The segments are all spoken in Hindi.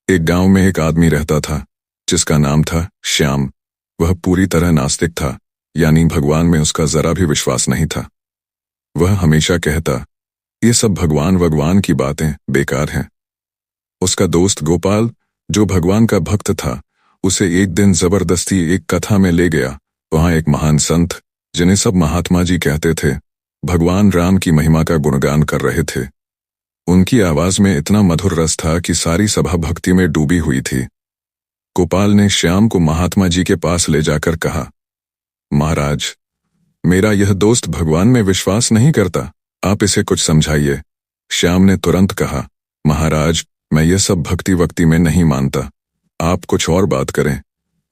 एक गांव में एक आदमी रहता था जिसका नाम था श्याम। वह पूरी तरह नास्तिक था, यानी भगवान में उसका जरा भी विश्वास नहीं था। वह हमेशा कहता, ये सब भगवान भगवान की बातें बेकार हैं। उसका दोस्त गोपाल, जो भगवान का भक्त था, उसे एक दिन जबरदस्ती एक कथा में ले गया। वहां एक महान संत, जिन्हें सब महात्मा जी कहते थे, भगवान राम की महिमा का गुणगान कर रहे थे। उनकी आवाज में इतना मधुर रस था कि सारी सभा भक्ति में डूबी हुई थी। गोपाल ने श्याम को महात्मा जी के पास ले जाकर कहा, महाराज, मेरा यह दोस्त भगवान में विश्वास नहीं करता, आप इसे कुछ समझाइए। श्याम ने तुरंत कहा, महाराज, मैं यह सब भक्ति वक्ति में नहीं मानता, आप कुछ और बात करें।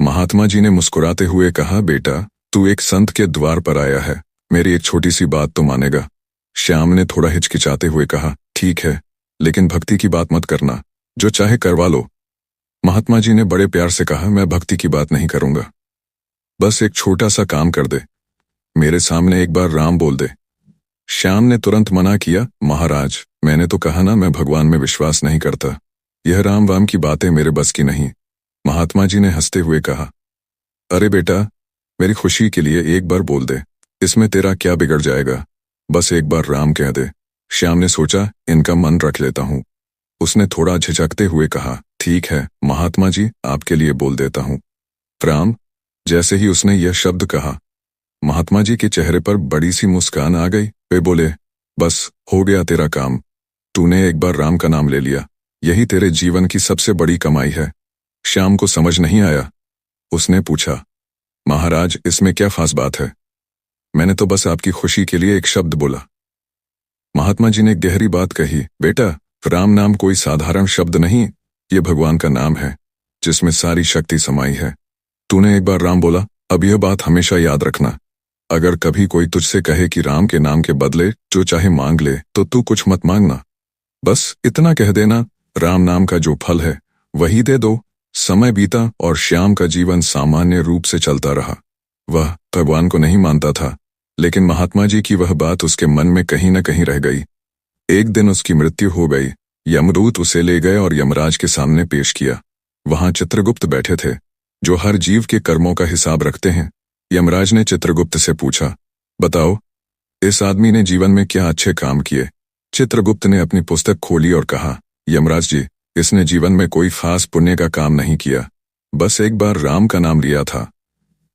महात्मा जी ने मुस्कुराते हुए कहा, बेटा, तू एक संत के द्वार पर आया है, मेरी एक छोटी सी बात तो मानेगा। श्याम ने थोड़ा हिचकिचाते हुए कहा, ठीक है, लेकिन भक्ति की बात मत करना, जो चाहे करवा लो। महात्मा जी ने बड़े प्यार से कहा, मैं भक्ति की बात नहीं करूंगा, बस एक छोटा सा काम कर दे, मेरे सामने एक बार राम बोल दे। श्याम ने तुरंत मना किया, महाराज, मैंने तो कहा ना, मैं भगवान में विश्वास नहीं करता, यह राम वाम की बातें मेरे बस की नहीं। महात्मा जी ने हंसते हुए कहा, अरे बेटा, मेरी खुशी के लिए एक बार बोल दे, इसमें तेरा क्या बिगड़ जाएगा, बस एक बार राम कह दे। श्याम ने सोचा, इनका मन रख लेता हूं। उसने थोड़ा झिझकते हुए कहा, ठीक है महात्मा जी, आपके लिए बोल देता हूं, राम। जैसे ही उसने यह शब्द कहा, महात्मा जी के चेहरे पर बड़ी सी मुस्कान आ गई। वे बोले, बस हो गया तेरा काम, तूने एक बार राम का नाम ले लिया, यही तेरे जीवन की सबसे बड़ी कमाई है। श्याम को समझ नहीं आया। उसने पूछा, महाराज, इसमें क्या खास बात है? मैंने तो बस आपकी खुशी के लिए एक शब्द बोला। महात्मा जी ने गहरी बात कही, बेटा, राम नाम कोई साधारण शब्द नहीं, ये भगवान का नाम है जिसमें सारी शक्ति समाई है। तूने एक बार राम बोला, अब यह बात हमेशा याद रखना, अगर कभी कोई तुझसे कहे कि राम के नाम के बदले जो चाहे मांग ले, तो तू कुछ मत मांगना, बस इतना कह देना, राम नाम का जो फल है वही दे दो। समय बीता और श्याम का जीवन सामान्य रूप से चलता रहा। वह भगवान को नहीं मानता था, लेकिन महात्मा जी की वह बात उसके मन में कहीं न कहीं रह गई। एक दिन उसकी मृत्यु हो गई। यमदूत उसे ले गए और यमराज के सामने पेश किया। वहां चित्रगुप्त बैठे थे, जो हर जीव के कर्मों का हिसाब रखते हैं। यमराज ने चित्रगुप्त से पूछा, बताओ, इस आदमी ने जीवन में क्या अच्छे काम किए? चित्रगुप्त ने अपनी पुस्तक खोली और कहा, यमराज जी, इसने जीवन में कोई खास पुण्य का काम नहीं किया, बस एक बार राम का नाम लिया था।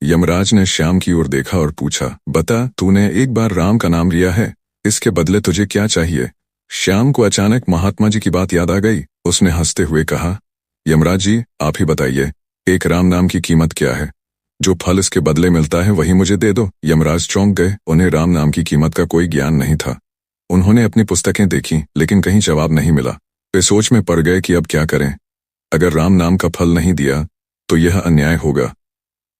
यमराज ने श्याम की ओर देखा और पूछा, बता, तूने एक बार राम का नाम लिया है, इसके बदले तुझे क्या चाहिए? श्याम को अचानक महात्मा जी की बात याद आ गई। उसने हंसते हुए कहा, यमराज जी, आप ही बताइए, एक राम नाम की कीमत क्या है? जो फल इसके बदले मिलता है वही मुझे दे दो। यमराज चौंक गए, उन्हें राम नाम की कीमत का कोई ज्ञान नहीं था। उन्होंने अपनी पुस्तकें देखी, लेकिन कहीं जवाब नहीं मिला। वे सोच में पड़ गए कि अब क्या करें। अगर राम नाम का फल नहीं दिया तो यह अन्याय होगा।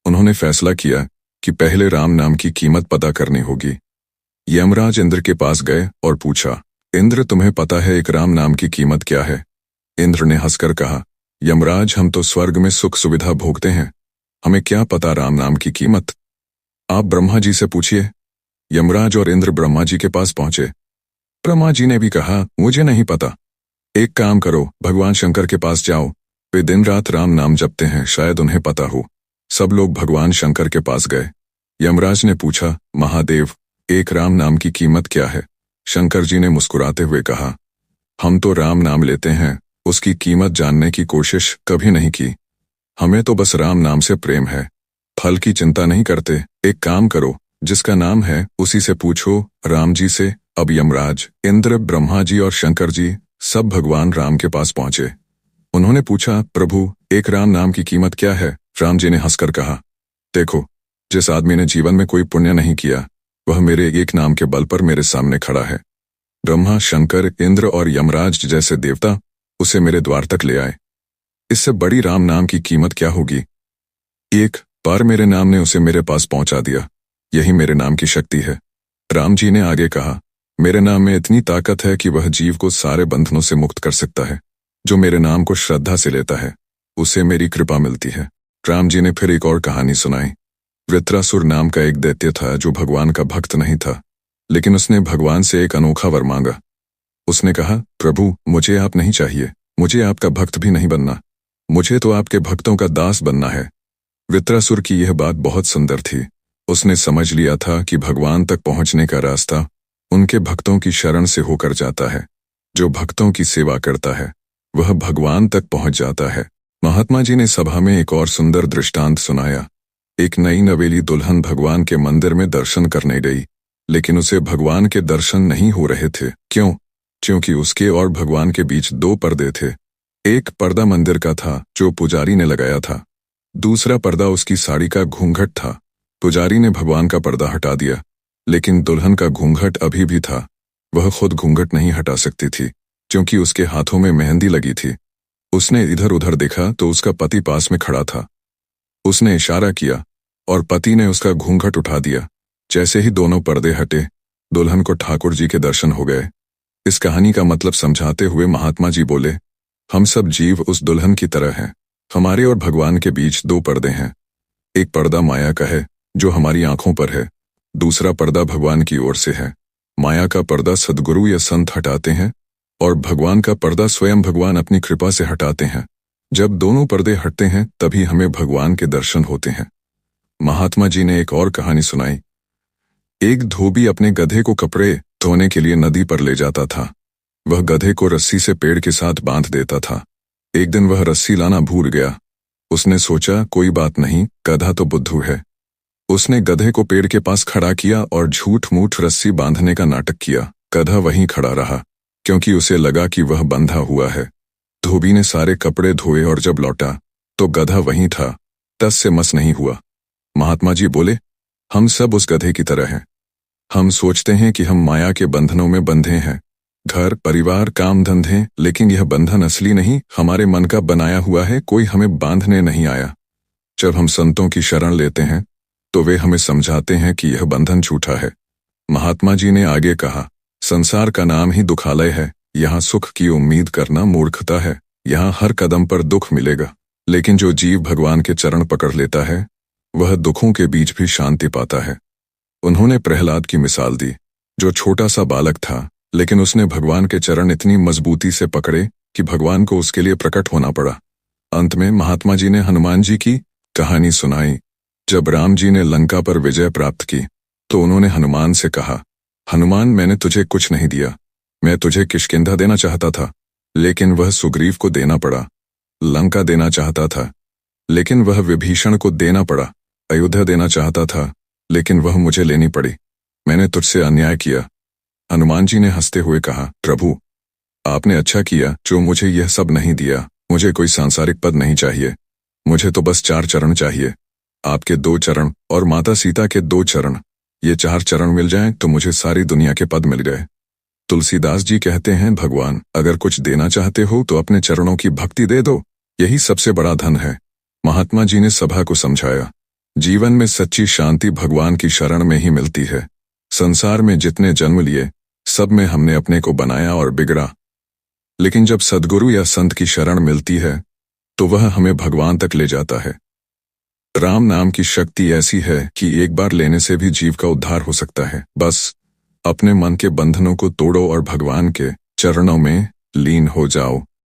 उन्होंने फैसला किया कि पहले राम नाम की कीमत पता करनी होगी। यमराज इंद्र के पास गए और पूछा, इंद्र, तुम्हें पता है एक राम नाम की कीमत क्या है? इंद्र ने हंसकर कहा, यमराज, हम तो स्वर्ग में सुख सुविधा भोगते हैं, हमें क्या पता राम नाम की कीमत? आप ब्रह्मा जी से पूछिए। यमराज और इंद्र ब्रह्मा जी के पास पहुंचे। ब्रह्मा जी ने भी कहा, मुझे नहीं पता। एक काम करो, भगवान शंकर के पास जाओ, वे दिन रात राम नाम जपते हैं, शायद उन्हें पता हो। सब लोग भगवान शंकर के पास गए। यमराज ने पूछा, महादेव, एक राम नाम की कीमत क्या है? शंकर जी ने मुस्कुराते हुए कहा, हम तो राम नाम लेते हैं, उसकी कीमत जानने की कोशिश कभी नहीं की। हमें तो बस राम नाम से प्रेम है, फल की चिंता नहीं करते। एक काम करो, जिसका नाम है उसी से पूछो, राम जी से। अब यमराज, इंद्र, ब्रह्मा जी और शंकर जी सब भगवान राम के पास पहुंचे। उन्होंने पूछा, प्रभु, एक राम नाम की कीमत क्या है? राम जी ने हंसकर कहा, देखो, जिस आदमी ने जीवन में कोई पुण्य नहीं किया, वह मेरे एक नाम के बल पर मेरे सामने खड़ा है। ब्रह्मा, शंकर, इंद्र और यमराज जैसे देवता उसे मेरे द्वार तक ले आए। इससे बड़ी राम नाम की कीमत क्या होगी? एक बार मेरे नाम ने उसे मेरे पास पहुंचा दिया, यही मेरे नाम की शक्ति है। राम जी ने आगे कहा, मेरे नाम में इतनी ताकत है कि वह जीव को सारे बंधनों से मुक्त कर सकता है। जो मेरे नाम को श्रद्धा से लेता है, उसे मेरी कृपा मिलती है। राम जी ने फिर एक और कहानी सुनाई। वृत्रासुर नाम का एक दैत्य था जो भगवान का भक्त नहीं था, लेकिन उसने भगवान से एक अनोखा वर मांगा। उसने कहा, प्रभु, मुझे आप नहीं चाहिए, मुझे आपका भक्त भी नहीं बनना, मुझे तो आपके भक्तों का दास बनना है। वृत्रासुर की यह बात बहुत सुंदर थी। उसने समझ लिया था कि भगवान तक पहुंचने का रास्ता उनके भक्तों की शरण से होकर जाता है। जो भक्तों की सेवा करता है वह भगवान तक पहुंच जाता है। महात्मा जी ने सभा में एक और सुंदर दृष्टांत सुनाया। एक नई नवेली दुल्हन भगवान के मंदिर में दर्शन करने गई, लेकिन उसे भगवान के दर्शन नहीं हो रहे थे। क्यों? क्योंकि उसके और भगवान के बीच दो पर्दे थे। एक पर्दा मंदिर का था जो पुजारी ने लगाया था, दूसरा पर्दा उसकी साड़ी का घूंघट था। पुजारी ने भगवान का पर्दा हटा दिया, लेकिन दुल्हन का घूंघट अभी भी था। वह खुद घूंघट नहीं हटा सकती थी, क्योंकि उसके हाथों में मेहंदी लगी थी। उसने इधर उधर देखा तो उसका पति पास में खड़ा था। उसने इशारा किया और पति ने उसका घूंघट उठा दिया। जैसे ही दोनों पर्दे हटे, दुल्हन को ठाकुर जी के दर्शन हो गए। इस कहानी का मतलब समझाते हुए महात्मा जी बोले, हम सब जीव उस दुल्हन की तरह हैं। हमारे और भगवान के बीच दो पर्दे हैं। एक पर्दा माया का है जो हमारी आंखों पर है, दूसरा पर्दा भगवान की ओर से है। माया का पर्दा सद्गुरु या संत हटाते हैं और भगवान का पर्दा स्वयं भगवान अपनी कृपा से हटाते हैं। जब दोनों पर्दे हटते हैं तभी हमें भगवान के दर्शन होते हैं। महात्मा जी ने एक और कहानी सुनाई। एक धोबी अपने गधे को कपड़े धोने के लिए नदी पर ले जाता था। वह गधे को रस्सी से पेड़ के साथ बांध देता था। एक दिन वह रस्सी लाना भूल गया। उसने सोचा कोई बात नहीं, गधा तो बुद्धू है। उसने गधे को पेड़ के पास खड़ा किया और झूठ मूठ रस्सी बांधने का नाटक किया। गधा वहीं खड़ा रहा, क्योंकि उसे लगा कि वह बंधा हुआ है। धोबी ने सारे कपड़े धोए और जब लौटा तो गधा वहीं था, टस से मस नहीं हुआ। महात्मा जी बोले, हम सब उस गधे की तरह हैं। हम सोचते हैं कि हम माया के बंधनों में बंधे हैं, घर, परिवार, काम, धंधे, लेकिन यह बंधन असली नहीं, हमारे मन का बनाया हुआ है। कोई हमें बांधने नहीं आया। जब हम संतों की शरण लेते हैं तो वे हमें समझाते हैं कि यह बंधन झूठा है। महात्मा जी ने आगे कहा, संसार का नाम ही दुखालय है। यहाँ सुख की उम्मीद करना मूर्खता है। यहाँ हर कदम पर दुख मिलेगा, लेकिन जो जीव भगवान के चरण पकड़ लेता है वह दुखों के बीच भी शांति पाता है। उन्होंने प्रहलाद की मिसाल दी, जो छोटा सा बालक था, लेकिन उसने भगवान के चरण इतनी मजबूती से पकड़े कि भगवान को उसके लिए प्रकट होना पड़ा। अंत में महात्मा जी ने हनुमान जी की कहानी सुनाई। जब राम जी ने लंका पर विजय प्राप्त की तो उन्होंने हनुमान से कहा, हनुमान, मैंने तुझे कुछ नहीं दिया। मैं तुझे किष्किंधा देना चाहता था, लेकिन वह सुग्रीव को देना पड़ा। लंका देना चाहता था, लेकिन वह विभीषण को देना पड़ा। अयोध्या देना चाहता था, लेकिन वह मुझे लेनी पड़ी। मैंने तुझसे अन्याय किया। हनुमान जी ने हंसते हुए कहा, प्रभु, आपने अच्छा किया जो मुझे यह सब नहीं दिया। मुझे कोई सांसारिक पद नहीं चाहिए। मुझे तो बस 4 चरण चाहिए, आपके 2 चरण और माता सीता के 2 चरण। ये 4 चरण मिल जाएं तो मुझे सारी दुनिया के पद मिल गए। तुलसीदास जी कहते हैं, भगवान, अगर कुछ देना चाहते हो तो अपने चरणों की भक्ति दे दो, यही सबसे बड़ा धन है। महात्मा जी ने सभा को समझाया, जीवन में सच्ची शांति भगवान की शरण में ही मिलती है। संसार में जितने जन्म लिए सब में हमने अपने को बनाया और बिगड़ा, लेकिन जब सद्गुरु या संत की शरण मिलती है तो वह हमें भगवान तक ले जाता है। राम नाम की शक्ति ऐसी है कि एक बार लेने से भी जीव का उद्धार हो सकता है। बस अपने मन के बंधनों को तोड़ो और भगवान के चरणों में लीन हो जाओ।